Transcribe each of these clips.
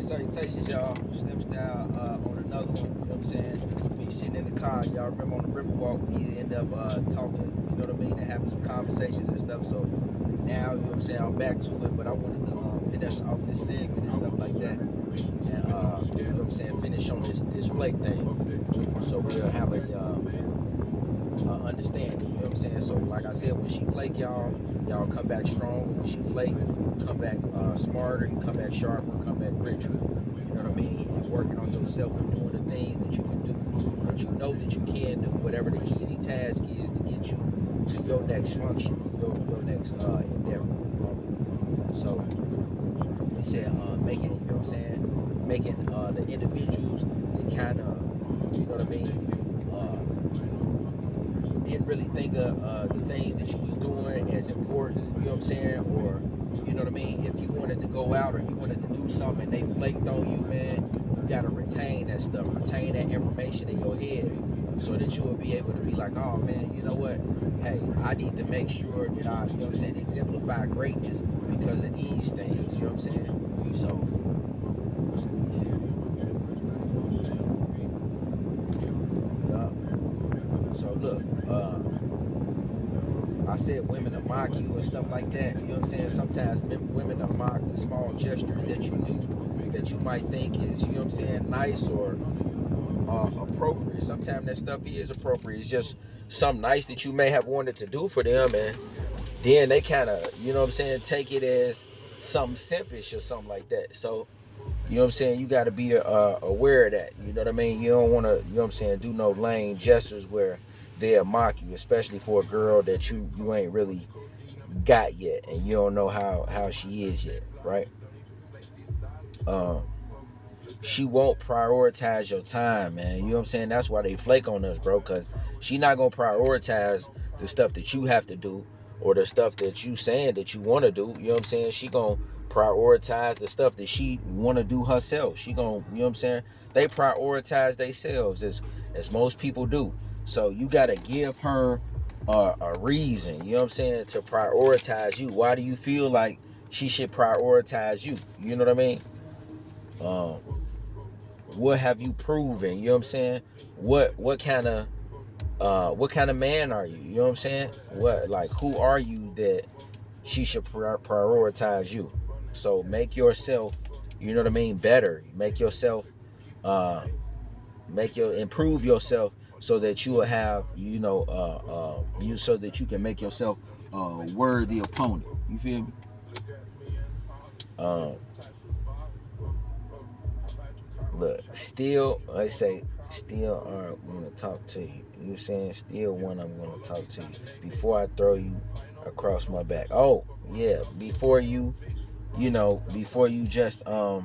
Salutations, y'all. Slim Style on another one. You know what I'm saying? We sitting in the car. Y'all remember on the Riverwalk, we end up talking, you know what I mean, and having some conversations and stuff. So now, you know what I'm saying, I'm back to it, but I wanted to finish off this segment and stuff like that. And, you know what I'm saying, finish on this flake thing. So we'll have a understanding, you know what I'm saying? So like I said, when she flake y'all come back strong. When she flake, come back smarter, you come back sharper, come back richer. You know what I mean? And working on yourself and doing the things that you can do, that you know that you can do, whatever the easy task is to get you to your next function, your next endeavor. So we said making, you know what I'm saying, making the individuals that kind of, you know what I mean, didn't really think of the things that you was doing as important, you know what I'm saying, or, you know what I mean, if you wanted to go out or you wanted to do something and they flaked on you, man, you gotta retain that stuff, retain that information in your head so that you will be able to be like, oh man, you know what, hey, I need to make sure that I, you know what I'm saying, exemplify greatness because of these things, you know what I'm saying, so, yeah. So look, I said women to mock you and stuff like that. You know what I'm saying? Sometimes women to mock the small gestures that you do that you might think is, you know what I'm saying, nice or appropriate. Sometimes that stuff is appropriate. It's just something nice that you may have wanted to do for them, and then they kind of, you know what I'm saying, take it as something simpish or something like that. So, you know what I'm saying, you got to be aware of that. You know what I mean? You don't want to, you know what I'm saying, do no lame gestures where they'll mock you, especially for a girl that you ain't really got yet and you don't know how she is yet, right? Um, she won't prioritize your time, man. You know what I'm saying? That's why they flake on us, bro, because she not going to prioritize the stuff that you have to do or the stuff that you saying that you want to do. You know what I'm saying? She going to prioritize the stuff that she want to do herself. She going to, you know what I'm saying? They prioritize themselves as most people do. So you got to give her a reason, you know what I'm saying, to prioritize you. Why do you feel like she should prioritize you? You know what I mean? Um, what have you proven? You know what I'm saying? What kind of man are you? You know what I'm saying? What, like, who are you that she should prioritize you? So make yourself, you know what I mean, better. Make yourself improve yourself so that you will have, you know, you so that you can make yourself a worthy opponent. You feel me? Um, Look, still, I say, still aren't going to talk to you. You saying still one I'm going to talk to you before I throw you across my back. Oh, yeah, before you, you know, before you just, you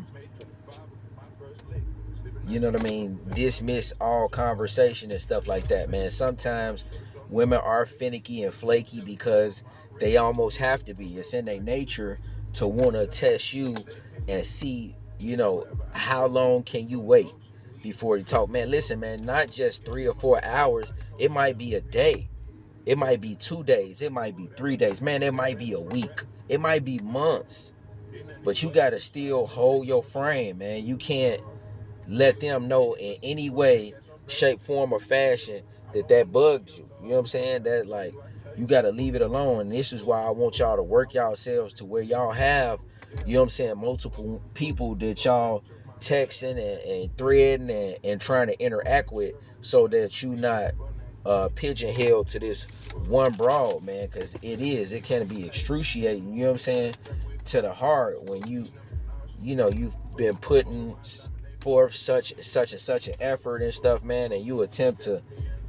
know what I mean, dismiss all conversation and stuff like that, man. Sometimes women are finicky and flaky because they almost have to be. It's in their nature to want to test you and see, you know, how long can you wait before you talk. Man, listen, man, not just 3 or 4 hours. It might be a day. It might be 2 days. It might be 3 days. Man, it might be a week. It might be months. But you got to still hold your frame, man. You can't let them know in any way, shape, form, or fashion that bugs you. You know what I'm saying? That, like, you got to leave it alone. And this is why I want y'all to work yourselves to where y'all have, you know what I'm saying, multiple people that y'all texting and threading and trying to interact with so that you not pigeonholed to this one broad, man, because it can be excruciating, you know what I'm saying, to the heart when you know, you've been putting forth such and such an effort and stuff, man, and you attempt to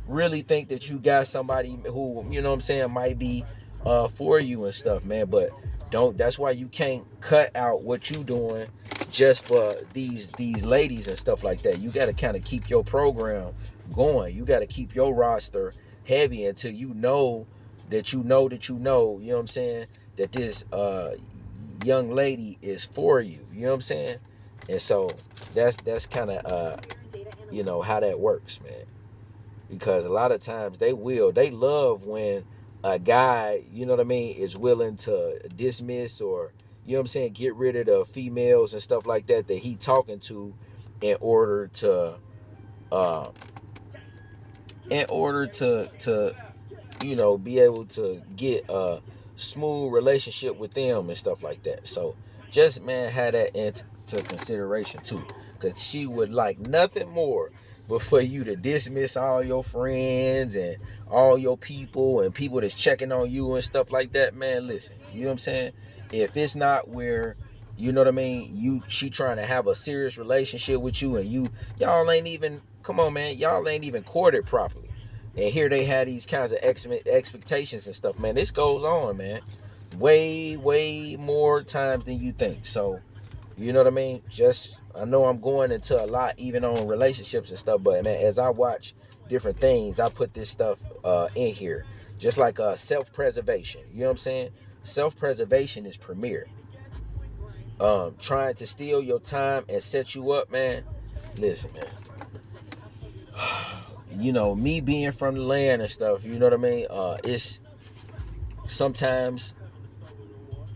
really think that you got somebody who, you know what I'm saying, might be for you and stuff, man. But don't, that's why you can't cut out what you doing just for these ladies and stuff like that. You got to kind of keep your program going. You got to keep your roster heavy until you know that you know that you know, you know what I'm saying, that this young lady is for you. You know what I'm saying? And so that's kind of you know how that works, man. Because a lot of times they love when a guy, you know what I mean, is willing to dismiss or, you know what I'm saying, get rid of the females and stuff like that he talking to in order to uh you know, be able to get a smooth relationship with them and stuff like that. So just, man, have that into consideration too, because she would like nothing more but for you to dismiss all your friends and all your people and people that's checking on you and stuff like that. Man, listen, you know what I'm saying? If it's not where, you know what I mean, she trying to have a serious relationship with you, and y'all ain't even, come on, man, y'all ain't even courted properly, and here they had these kinds of expectations and stuff, man. This goes on, man, way more times than you think. So, you know what I mean? Just, I know I'm going into a lot, even on relationships and stuff, but man, as I watch different things, I put this stuff in here. Just like self-preservation. You know what I'm saying? Self-preservation is premier. Trying to steal your time and set you up, man. Listen, man. You know, me being from the land and stuff, you know what I mean? It's sometimes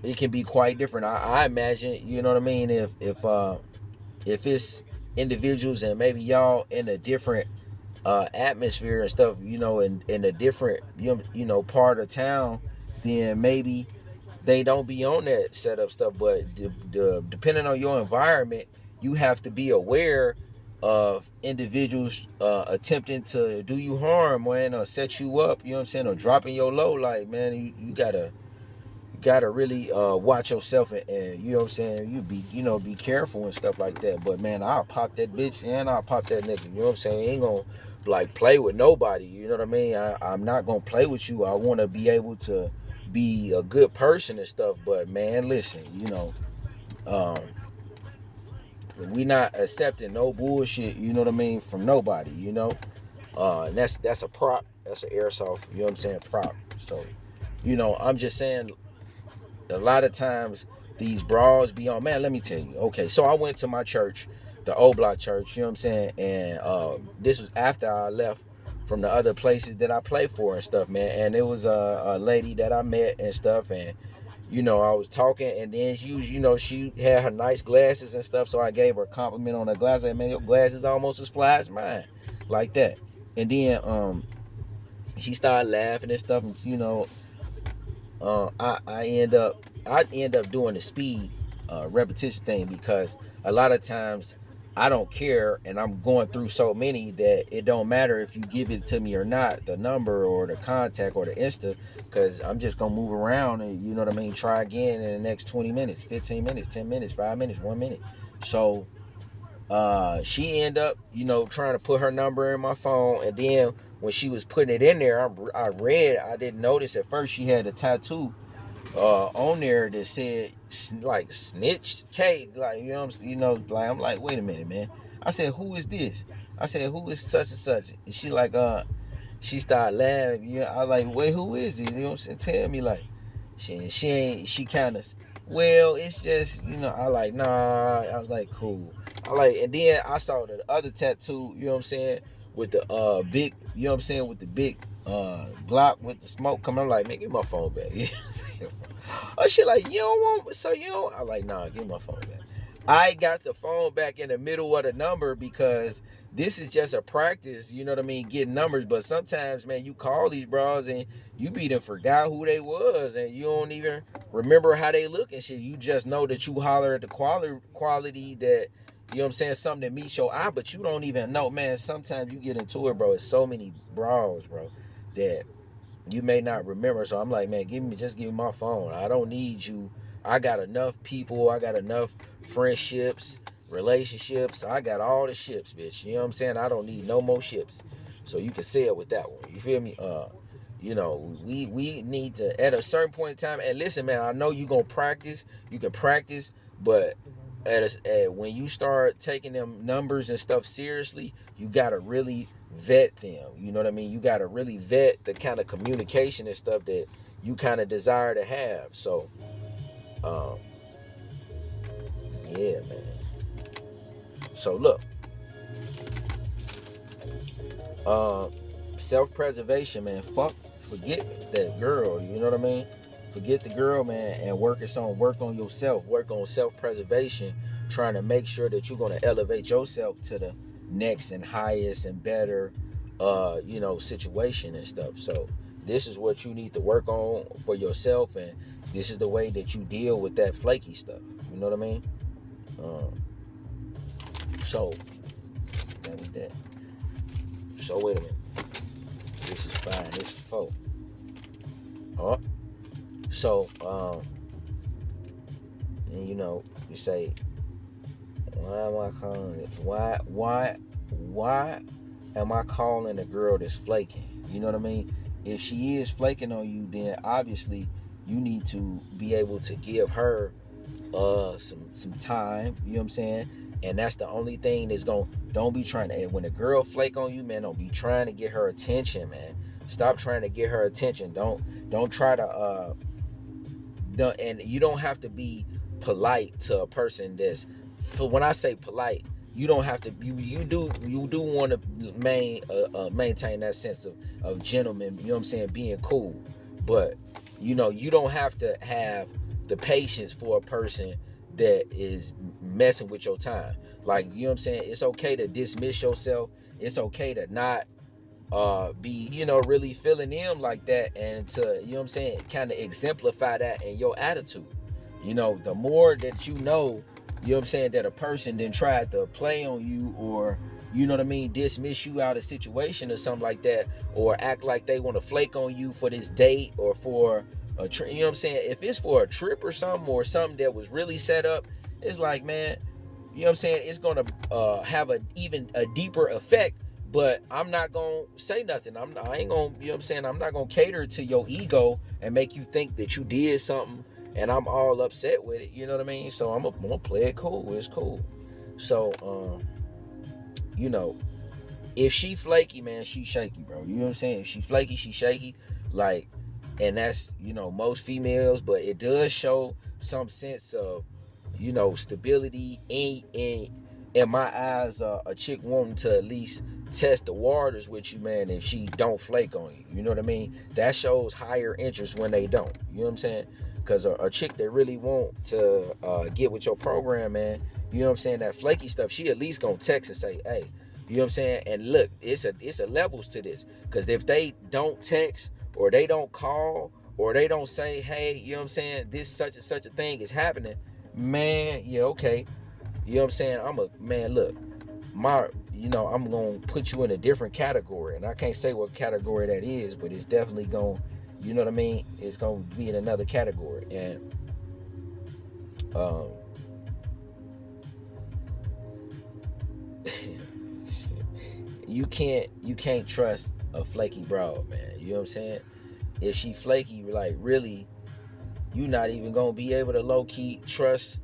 it can be quite different. I imagine, you know what I mean, if it's individuals and maybe y'all in a different atmosphere and stuff, you know, in a different you know part of town, then maybe they don't be on that setup stuff. But depending on your environment, you have to be aware of individuals attempting to do you harm, man, or set you up, you know what I'm saying, or dropping your low. Like, man, you gotta really watch yourself, and you know what I'm saying, be careful and stuff like that. But man, I'll pop that bitch and I'll pop that nigga, you know what I'm saying? Ain't gonna like play with nobody, you know what I mean? I'm not gonna play with you. I want to be able to be a good person and stuff. But man, listen, you know, we not accepting no bullshit, you know what I mean, from nobody, you know. And that's a prop, that's an airsoft, you know what I'm saying, prop. So, you know, I'm just saying, a lot of times these bras be on, man, let me tell you. Okay, so I went to my church, the old block church, you know what I'm saying, and this was after I left from the other places that I play for and stuff, man. And it was a lady that I met and stuff, and you know, I was talking, and then she had her nice glasses and stuff, so I gave her a compliment on her glasses. I said, man, your glasses almost as fly as mine, like that. And then she started laughing and stuff, and you know, I end up doing the speed repetition thing, because a lot of times I don't care, and I'm going through so many that it don't matter if you give it to me or not, the number or the contact or the Insta, because I'm just gonna move around and, you know what I mean, try again in the next 20 minutes, 15 minutes, 10 minutes, 5 minutes, 1 minute. So she ended up, you know, trying to put her number in my phone, and then when she was putting it in there, I didn't notice at first she had a tattoo on there that said like snitch K, like, you know, like, I'm like, wait a minute, man. I said, who is this? I said, who is such and such? And she like, she started laughing. Yeah, I like, wait, who is it? You know what I'm saying? Tell me, like, she kind of, well, it's just, you know, I like, nah. I was like, cool. I like, and then I saw the other tattoo, you know what I'm saying, with the big, you know what I'm saying, with the big Glock with the smoke coming. I'm like, man, give my phone back. Oh, she like, you don't want, so you don't. I'm like, nah, give my phone back. I got the phone back in the middle of the number, because this is just a practice, you know what I mean, getting numbers. But sometimes, man, you call these bras and you be done forgot who they was, and you don't even remember how they look and shit. You just know that you holler at the quality that, you know what I'm saying, something that meets your eye, but you don't even know, man. Sometimes you get into it, bro. It's so many bras, bro, that you may not remember. So I'm like, man, just give me my phone. I don't need you. I got enough people. I got enough friendships, relationships. I got all the ships, bitch. You know what I'm saying? I don't need no more ships. So you can sail with that one. You feel me? You know, we need to, at a certain point in time, and listen, man, I know you gonna practice. You can practice, but when you start taking them numbers and stuff seriously, you gotta really vet them. You know what I mean? You gotta really vet the kind of communication and stuff that you kind of desire to have. So, yeah, man. So look, self-preservation, man. Forget that girl. You know what I mean? Forget the girl, man, and work on yourself, work on self-preservation, trying to make sure that you're gonna elevate yourself to the next and highest and better situation and stuff. So this is what you need to work on for yourself, and this is the way that you deal with that flaky stuff. You know what I mean? So that was that. So wait a minute. This is 5. This is 4. Oh. So and you say, why am I calling it? Why am I calling a girl that's flaking? You know what I mean? If she is flaking on you, then obviously you need to be able to give her some time. You know what I'm saying? And that's the only thing that's don't be trying to, when a girl flake on you, man, don't be trying to get her attention, man. Stop trying to get her attention. Don't try to and you don't have to be polite to a person that's, for when I say polite, you don't have to, you do want to maintain that sense of gentleman, you know what I'm saying, being cool. But you don't have to have the patience for a person that is messing with your time. Like, you know what I'm saying, it's okay to dismiss yourself. It's okay to not be really feeling them like that, and to, you know what I'm saying, kind of exemplify that in your attitude. The more that you know what I'm saying, that a person then tried to play on you, or you know what I mean, dismiss you out of situation or something like that, or act like they want to flake on you for this date or for a trip. You know what I'm saying? If it's for a trip or something that was really set up, it's like, man, you know what I'm saying, it's gonna have a deeper effect. But I'm not gonna say nothing. I ain't gonna, you know what I'm saying, I'm not gonna cater to your ego and make you think that you did something and I'm all upset with it. You know what I mean? So I'm gonna play it cool. It's cool. So if she flaky, man, she shaky, bro. You know what I'm saying? If she flaky, she shaky. Like, and that's, most females, but it does show some sense of, stability in my eyes. A chick wanting to at least test the waters with you, man, if she don't flake on you. You know what I mean? That shows higher interest when they don't. You know what I'm saying? Because a chick that really want to get with your program, man, you know what I'm saying, that flaky stuff, she at least gonna text and say, hey, you know what I'm saying? And look, it's a levels to this. Because if they don't text, or they don't call, or they don't say, hey, you know what I'm saying, this such and such a thing is happening, man, yeah, okay. You know what I'm saying? Look, I'm gonna put you in a different category, and I can't say what category that is, but it's definitely gonna, you know what I mean, it's gonna be in another category. And you can't trust a flaky broad, man. You know what I'm saying? If she flaky, like, really, you not even gonna be able to low-key trust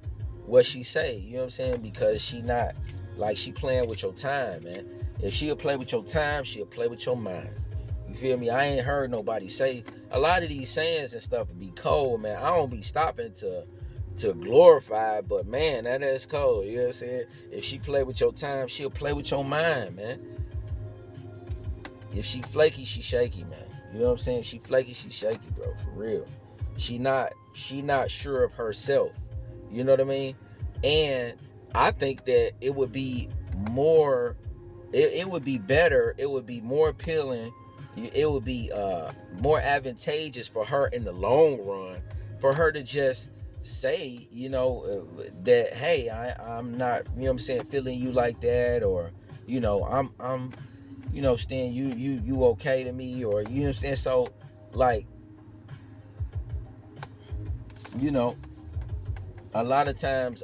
what she say. You know what I'm saying? Because she not, like, she playing with your time, man. If she'll play with your time, she'll play with your mind. You feel me? I ain't heard nobody say, a lot of these sayings and stuff be cold, man. I don't be stopping to glorify, but man, that is cold. You know what I'm saying? If she play with your time, she'll play with your mind, man. If she flaky, she shaky, man. You know what I'm saying? She flaky, she shaky, bro, for real. She not sure of herself. You know what I mean? And I think that it would be more, it would be better, it would be more appealing, it would be more advantageous for her in the long run, for her to just say, that, hey, I'm not, you know what I'm saying, feeling you like that, or, I'm Stan, you okay to me, or, you know what I'm saying? So, like, a lot of times,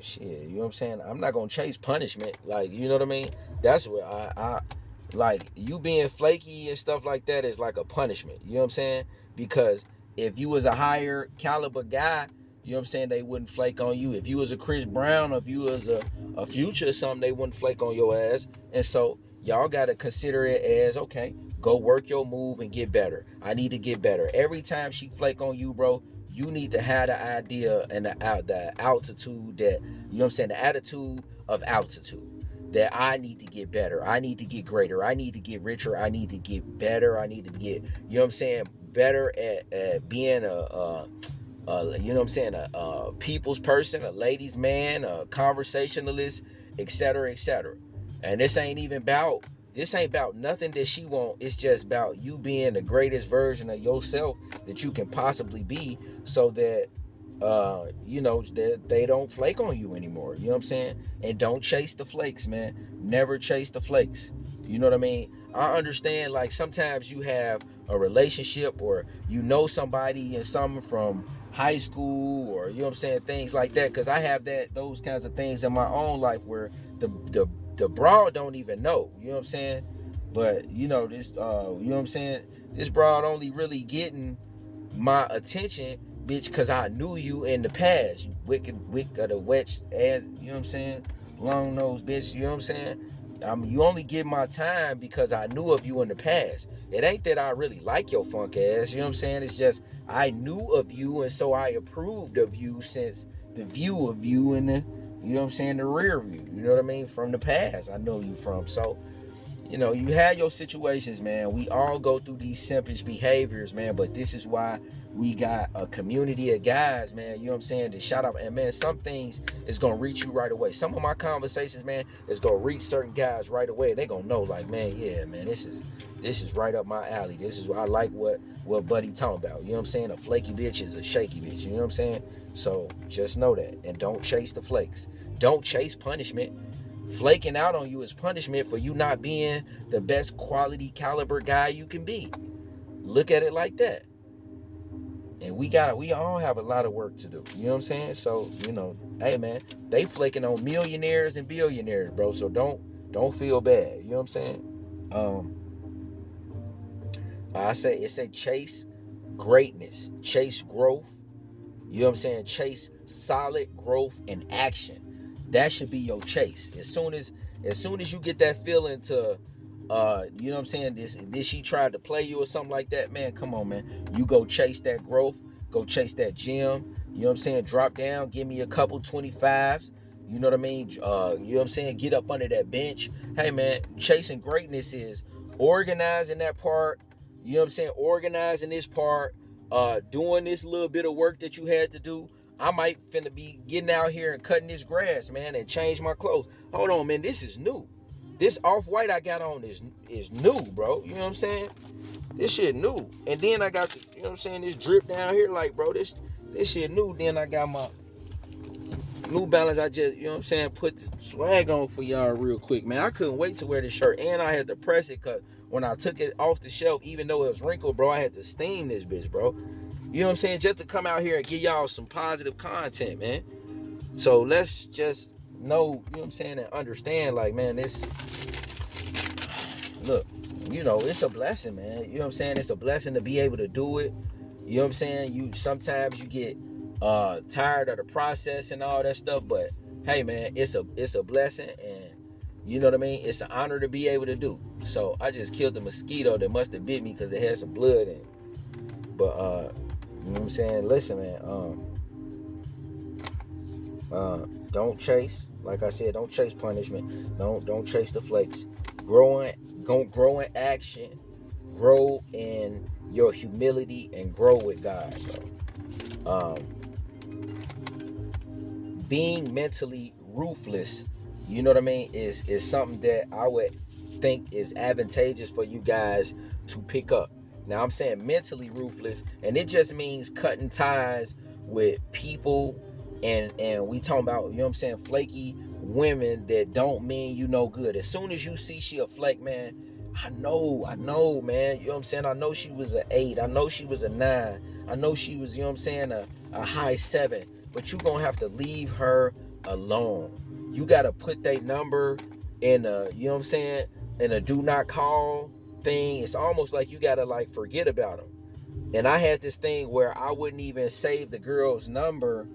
shit, you know what I'm saying? I'm not gonna chase punishment, like, you know what I mean? That's what I like, you being flaky and stuff like that is like a punishment, you know what I'm saying? Because if you was a higher caliber guy, you know what I'm saying, they wouldn't flake on you. If you was a Chris Brown, or if you was a Future or something, they wouldn't flake on your ass. And so y'all gotta consider it as, okay, go work your move and get better. I need to get better. Every time she flake on you, bro, you need to have the idea and the altitude that, you know what I'm saying, the attitude of altitude. that I need to get better. I need to get greater. I need to get richer. I need to get better. I need to get, you know what I'm saying, better at being you know what I'm saying, a people's person, a ladies' man, a conversationalist, etc., etc. And this ain't about nothing that she want. It's just about you being the greatest version of yourself that you can possibly be, so that you know, they don't flake on you anymore. You know what I'm saying? And don't chase the flakes, man. Never chase the flakes. You know what I mean? I understand, like, sometimes you have a relationship, or you know somebody and something from high school, or you know what I'm saying, things like that. Because I have those kinds of things in my own life where the broad don't even know. You know what I'm saying? But you know this, you know what I'm saying, this broad only really getting my attention, bitch, because I knew you in the past. You wicked of the witch ass, you know what I'm saying? Long nose bitch, you know what I'm saying? You only give my time because I knew of you in the past. It ain't that I really like your funk ass, you know what I'm saying? It's just I knew of you, and so I approved of you since the view of you in the, you know what I'm saying, the rear view. You know what I mean? From the past, I know you from. So, you know, you had your situations, man. We all go through these simpish behaviors, man. But this is why we got a community of guys, man. You know what I'm saying? To shout out. And, man, some things is going to reach you right away. Some of my conversations, man, is going to reach certain guys right away. They going to know, like, man, yeah, man, this is right up my alley. This is, I like what Buddy talking about. You know what I'm saying? A flaky bitch is a shaky bitch. You know what I'm saying? So just know that. And don't chase the flakes. Don't chase punishment. Flaking out on you is punishment for you not being the best quality caliber guy you can be. Look at it like that. And we all have a lot of work to do. You know what I'm saying? So, you know, hey man, they flaking on millionaires and billionaires, bro. So don't feel bad. You know what I'm saying? It say chase greatness, chase growth. You know what I'm saying? Chase solid growth and action. That should be your chase. As soon as you get that feeling to you know what I'm saying, this she tried to play you or something like that, man, come on, man. You go chase that growth, go chase that gym. You know what I'm saying? Drop down, give me a couple 25s. You know what I mean? You know what I'm saying? Get up under that bench. Hey man, chasing greatness is organizing that part. You know what I'm saying? Organizing this part, doing this little bit of work that you had to do. I might finna be getting out here and cutting this grass, man, and change my clothes. Hold on, man, this is new. This off-white I got on is new, bro. You know what I'm saying? This shit new. And then I got, you know what I'm saying, this drip down here, like, bro, this shit new. Then I got my New Balance. I just, you know what I'm saying, put the swag on for y'all real quick, man. I couldn't wait to wear this shirt, and I had to press it, because when I took it off the shelf, even though it was wrinkled, bro, I had to steam this bitch, bro. You know what I'm saying? Just to come out here and give y'all some positive content, man. So let's just know, you know what I'm saying, and understand, like, man, this, look, you know, it's a blessing, man. You know what I'm saying? It's a blessing to be able to do it. You know what I'm saying? Sometimes you get tired of the process and all that stuff, but hey, man, it's a blessing, and you know what I mean? It's an honor to be able to do. So I just killed the mosquito that must have bit me because it had some blood in it. But you know what I'm saying? Listen, man. Don't chase. Like I said, don't chase punishment. Don't chase the flakes. Grow in action. Grow in your humility and grow with God, bro. Being mentally ruthless, you know what I mean, is something that I would think is advantageous for you guys to pick up. Now I'm saying mentally ruthless, and it just means cutting ties with people, and we talking about, you know what I'm saying, flaky women that don't mean you no good. As soon as you see she a flake, man, I know, man, you know what I'm saying, I know she was an 8, I know she was a 9, I know she was, you know what I'm saying, a high 7, but you gonna have to leave her alone. You gotta put that number in a, you know what I'm saying, in a do not call thing. It's almost like you gotta, like, forget about them. And I had this thing where I wouldn't even save the girl's number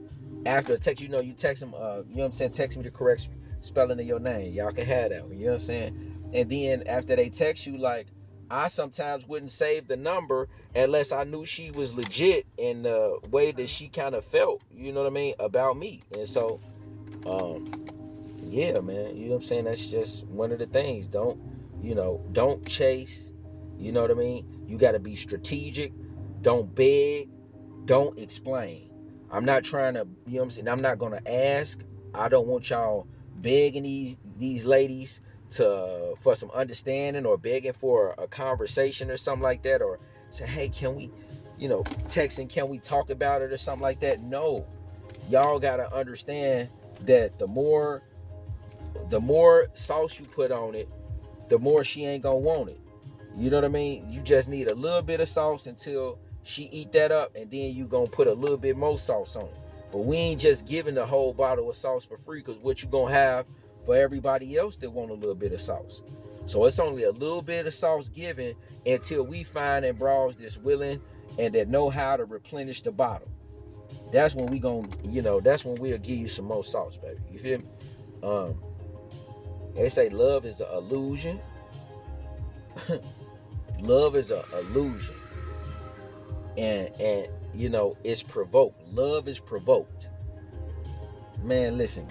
after a text. You know, you text them, you know what I'm saying, text me the correct spelling of your name. Y'all can have that one, you know what I'm saying? And then after they text you, like, I sometimes wouldn't save the number unless I knew she was legit in the way that she kind of felt, you know what I mean, about me. And so, yeah, man, you know what I'm saying? That's just one of the things. Don't chase. You know what I mean? You got to be strategic. Don't beg. Don't explain. I'm not trying to, you know what I'm saying? I'm not going to ask. I don't want y'all begging these ladies to for some understanding, or begging for a conversation or something like that, or say, hey, can we, texting, can we talk about it or something like that? No. Y'all got to understand that the more sauce you put on it, the more she ain't gonna want it. You know what I mean? You just need a little bit of sauce until she eat that up, and then you gonna put a little bit more sauce on it. But we ain't just giving the whole bottle of sauce for free, because what you gonna have for everybody else that want a little bit of sauce. So it's only a little bit of sauce given until we find and bras that's willing and that know how to replenish the bottle. That's when we gonna, that's when we'll give you some more sauce, baby. You feel me? Um, they say love is an illusion. Love is an illusion, and it's provoked. Love is provoked. Man, listen,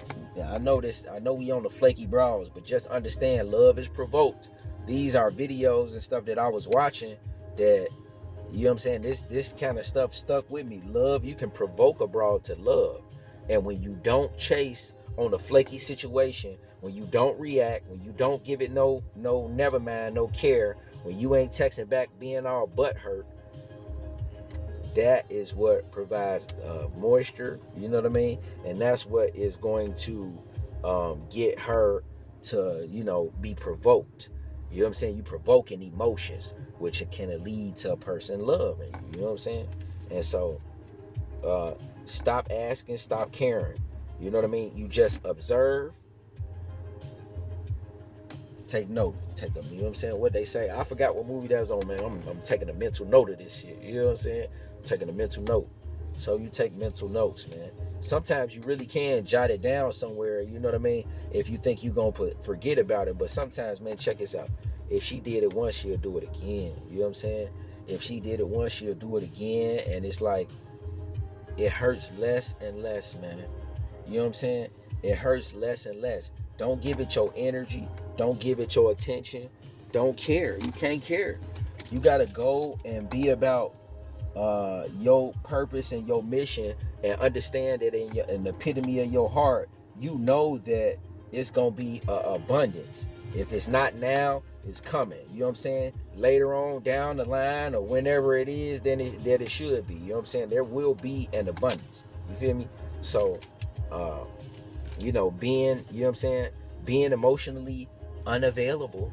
I know this. I know we on the flaky bras, but just understand, love is provoked. These are videos and stuff that I was watching that, you know what I'm saying, this kind of stuff stuck with me. Love, you can provoke a broad to love. And when you don't chase on a flaky situation, when you don't react, when you don't give it no never mind, no care, when you ain't texting back being all butt hurt, that is what provides moisture, you know what I mean? And that's what is going to get her to, be provoked. You know what I'm saying? You provoking emotions, which can lead to a person loving you. You know what I'm saying? And so, stop asking, stop caring. You know what I mean? You just observe, take note, take them. You know what I'm saying? What they say. I forgot what movie that was on, man. I'm taking a mental note of this shit. You know what I'm saying? I'm taking a mental note. So you take mental notes, man. Sometimes you really can jot it down somewhere, you know what I mean? If you think you're going to forget about it. But sometimes, man, check this out. If she did it once, she'll do it again. You know what I'm saying? If she did it once, she'll do it again. And it's like, it hurts less and less, man. You know what I'm saying? It hurts less and less. Don't give it your energy. Don't give it your attention. Don't care. You can't care. You got to go and be about your purpose and your mission, and understand that in the epitome of your heart, you know that it's gonna be abundance. If it's not now, it's coming. You know what I'm saying? Later on down the line, or whenever it is, then it should be. You know what I'm saying? There will be an abundance. You feel me? So, being, you know what I'm saying, being emotionally unavailable,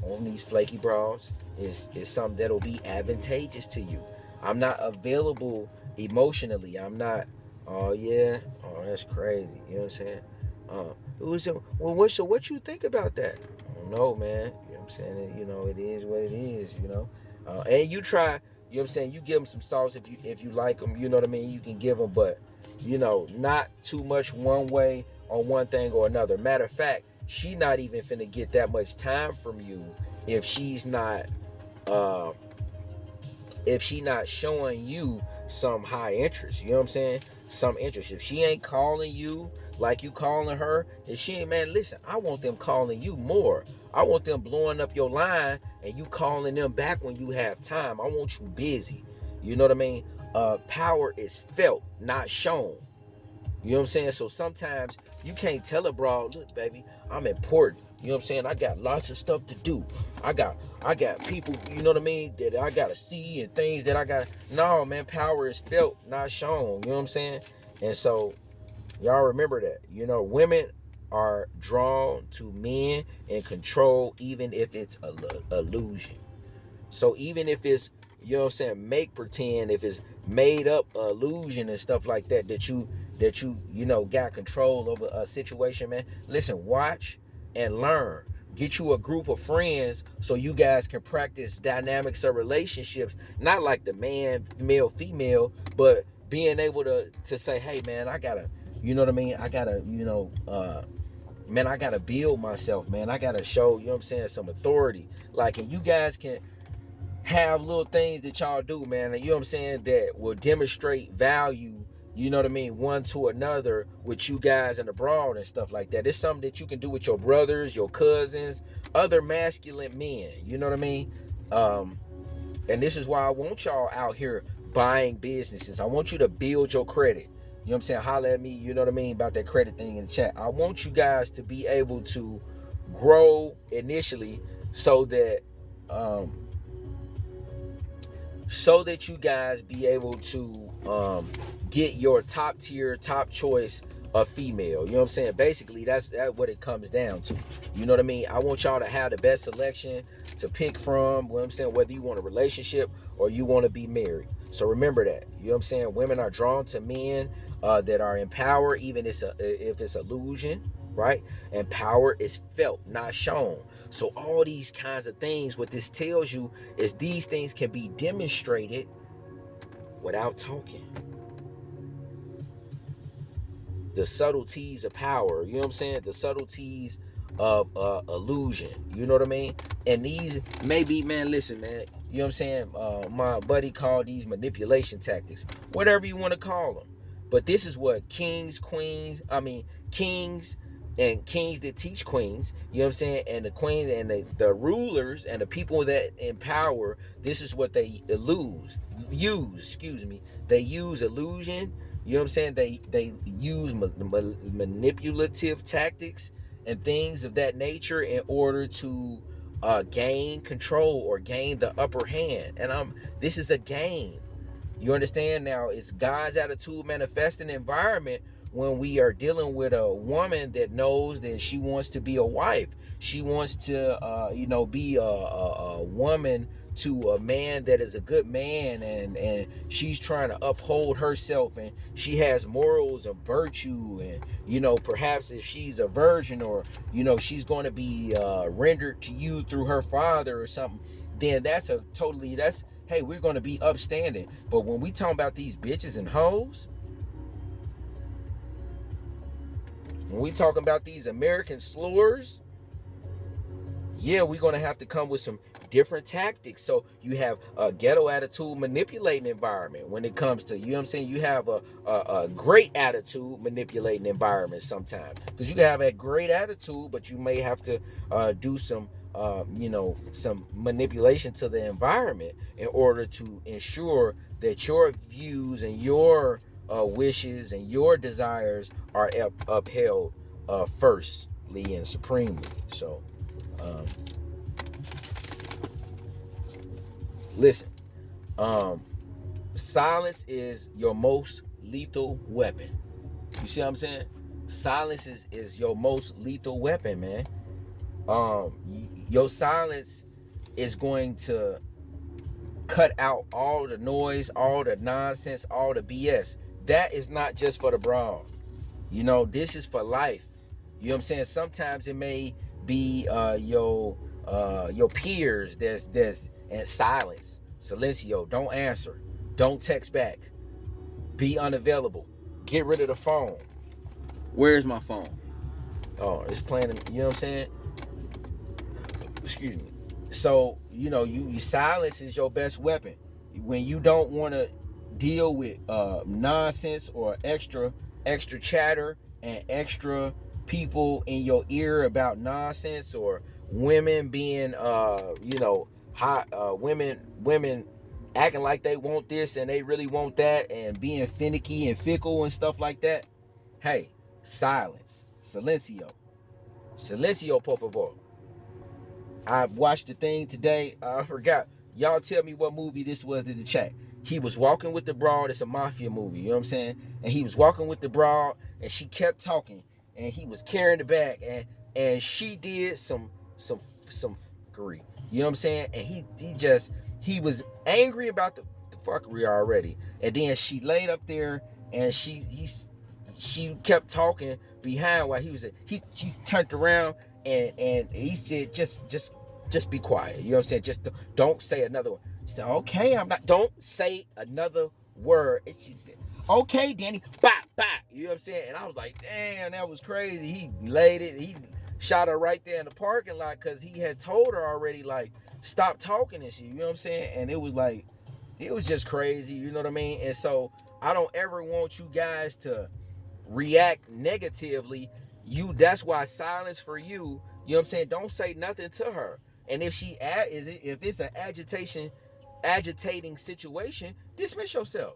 on these flaky bras is something that'll be advantageous to you. I'm not available emotionally. I'm not, oh yeah, oh that's crazy. You know what I'm saying? What you think about that? I don't know, man. You know what I'm saying? It is what it is, and you try, you know what I'm saying, you give them some sauce if you like them, you know what I mean? You can give them, but not too much one way on one thing or another. Matter of fact, she not even finna get that much time from you if she's not showing you some high interest. You know what I'm saying? Some interest. If she ain't calling you like you calling her, if she ain't, man, listen, I want them calling you more. I want them blowing up your line and you calling them back when you have time. I want you busy. You know what I mean? Power is felt, not shown. You know what I'm saying? So sometimes you can't tell a broad, look, baby, I'm important. You know what I'm saying? I got lots of stuff to do. I got people, you know what I mean, that I gotta see, and things that I got. No, man, power is felt, not shown. You know what I'm saying? And so y'all remember that. Women are drawn to men and control, even if it's an illusion. So even if it's, you know what I'm saying, make pretend, if it's made up illusion and stuff like that, that you got control over a situation, man. Listen, watch and learn. Get you a group of friends so you guys can practice dynamics of relationships, not like the man, male, female, but being able to say, hey man, I gotta, you know what I mean? I gotta, man, I gotta build myself, man. I gotta show, you know what I'm saying, some authority. Like, and you guys can have little things that y'all do, man, and you know what I'm saying, that will demonstrate value you know what I mean, one to another with you guys and abroad and stuff like that. It's something that you can do with your brothers, your cousins, other masculine men. You know what I mean? Um, and this is why I want y'all out here buying businesses. I want you to build your credit. You know what I'm saying? Holler at me, you know what I mean, about that credit thing in the chat. I want you guys to be able to grow initially so that um, you guys be able to get your top tier, top choice of female. You know what I'm saying? Basically, that's what it comes down to. You know what I mean? I want y'all to have the best selection to pick from. You know what I'm saying? Whether you want a relationship or you want to be married. So remember that. You know what I'm saying? Women are drawn to men that are in power, even if it's illusion, right? And power is felt, not shown. So all these kinds of things, what this tells you is these things can be demonstrated without talking. The subtleties of power, you know what I'm saying? The subtleties of illusion, you know what I mean? And these maybe, man, listen, man, you know what I'm saying? My buddy called these manipulation tactics, whatever you want to call them. But this is what kings and kings that teach queens, you know what I'm saying? And the queens and the rulers and the people that in power, this is what they They use illusion. You know what I'm saying? They use manipulative tactics and things of that nature in order to gain control or gain the upper hand. And this is a game. You understand? Now, it's God's attitude manifesting environment when we are dealing with a woman that knows that she wants to be a wife. She wants to, be a woman to a man that is a good man, and she's trying to uphold herself, and she has morals and virtue, and perhaps if she's a virgin, or she's going to be rendered to you through her father or something, then that's hey, we're going to be upstanding. But when we talk about these bitches and hoes, when we talking about these American slurs, yeah, we're going to have to come with some different tactics. So you have a ghetto attitude manipulating environment when it comes to, you know what I'm saying? You have a great attitude manipulating environment sometimes. Because you can have a great attitude, but you may have to do some some manipulation to the environment in order to ensure that your views and your wishes and your desires are upheld firstly and supremely. So listen, silence is your most lethal weapon. You see what I'm saying? Silence is your most lethal weapon, man. Your silence is going to cut out all the noise, all the nonsense, all the BS. That is not just for the broad. This is for life. You know what I'm saying? Sometimes it may be your peers that's in silence. Silencio, don't answer. Don't text back. Be unavailable. Get rid of the phone. Where's my phone? Oh, it's playing, you know what I'm saying? Excuse me. So, you silence is your best weapon. When you don't want to deal with nonsense or extra chatter and extra people in your ear about nonsense, or women being hot, women acting like they want this and they really want that, and being finicky and fickle and stuff like that. Hey, silence. Silencio, por favor. I watched the thing today. I forgot. Y'all tell me what movie this was in the chat. He was walking with the broad. It's a mafia movie. You know what I'm saying? And he was walking with the broad, and she kept talking, and he was carrying the bag, and she did some fuckery. You know what I'm saying? And he was angry about the fuckery already. And then she laid up there, and she kept talking behind while he turned around, and he said, just be quiet. You know what I'm saying? Just don't say another word. She said, okay, don't say another word. And she said, okay, Danny, bop. You know what I'm saying? And I was like, damn, that was crazy. He shot her right there in the parking lot, because he had told her already, like, stop talking and shit. You know what I'm saying? And it was just crazy. You know what I mean? And so I don't ever want you guys to react negatively. That's why silence for you, you know what I'm saying? Don't say nothing to her. And if if it's an agitating situation, dismiss yourself.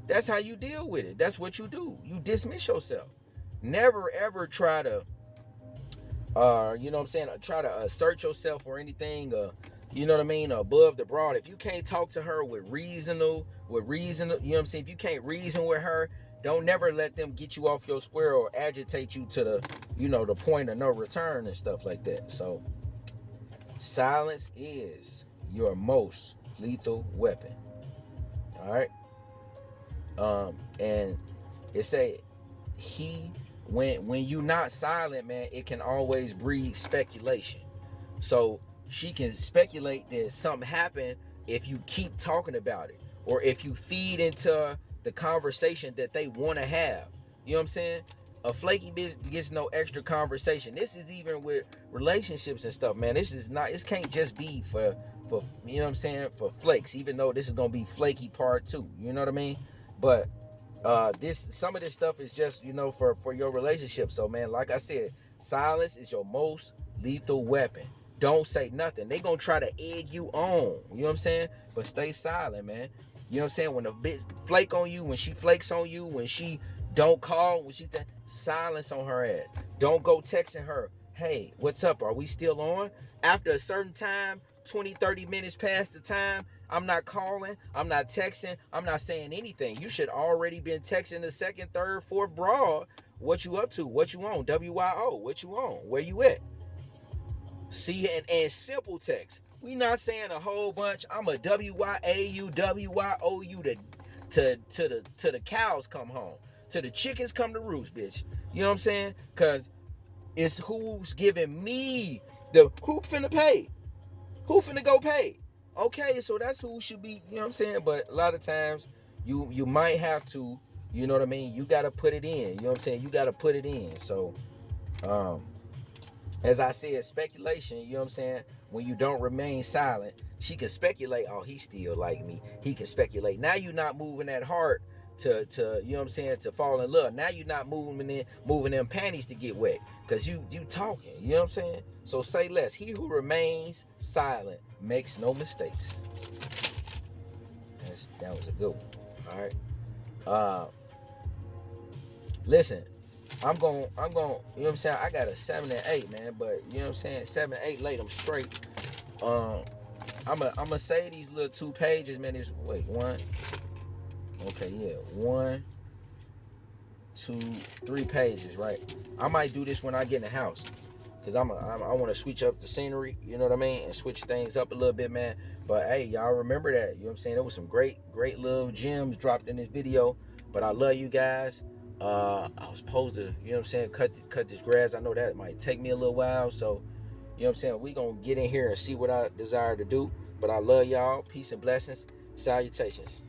That's how you deal with it. That's what you do. You dismiss yourself. Never ever try to you know what I'm saying, try to assert yourself or anything, you know what I mean, above the broad. If you can't talk to her with reason, you know what I'm saying, if you can't reason with her, don't never let them get you off your square or agitate you to the, you know, the point of no return and stuff like that. So silence is your most lethal weapon. All right. And it say when you not silent, man, it can always breed speculation. So she can speculate that something happened if you keep talking about it, or if you feed into the conversation that they want to have. You know what I'm saying? A flaky bitch gets no extra conversation. This is even with relationships and stuff, man. This can't just be for you know what I'm saying, for flakes, even though this is gonna be flaky part 2. You know what I mean? But some of this stuff is just, you know, for your relationship. So man, like I said, silence is your most lethal weapon. Don't say nothing. They gonna try to egg you on, you know what I'm saying? But stay silent, man. You know what I'm saying? When a bitch flake on you, when she flakes on you, when she don't call, when she's there, silence on her ass. Don't go texting her, hey, what's up, are we still on? After a certain time, 20-30 minutes past the time, I'm not calling, I'm not texting, I'm not saying anything. You should already been texting the second, third, fourth broad. What you up to? What you on? WYO. What you on? Where you at? See, and simple text. We not saying a whole bunch. I'm a WYAU, WYOU to the cows come home. To the chickens come to roost, bitch. You know what I'm saying? Cause it's who's giving me who finna pay? Who finna go pay? Okay, so that's who should be, you know what I'm saying? But a lot of times you might have to, you know what I mean? You gotta put it in. You know what I'm saying? You gotta put it in. So as I said, speculation, you know what I'm saying? When you don't remain silent, she can speculate, oh, he still like me. He can speculate. Now you're not moving that heart to you know what I'm saying, to fall in love. Now you're not moving them panties to get wet. Cause you talking, you know what I'm saying? So say less. He who remains silent makes no mistakes. That was a good one. All right. Listen, I'm going, you know what I'm saying? I got a 7 and 8, man, but you know what I'm saying? 7 and 8 late, I'm straight. I'm gonna say these little 2 pages, man. One. Okay, yeah, 1, 2, 3 pages, right? I might do this when I get in the house, cause I want to switch up the scenery, you know what I mean, and switch things up a little bit, man. But hey, y'all remember that, you know what I'm saying? There was some great little gems dropped in this video. But I love you guys. I was supposed to, you know what I'm saying, cut this grass. I know that might take me a little while, so you know what I'm saying, we gonna get in here and see what I desire to do. But I love y'all. Peace and blessings. Salutations.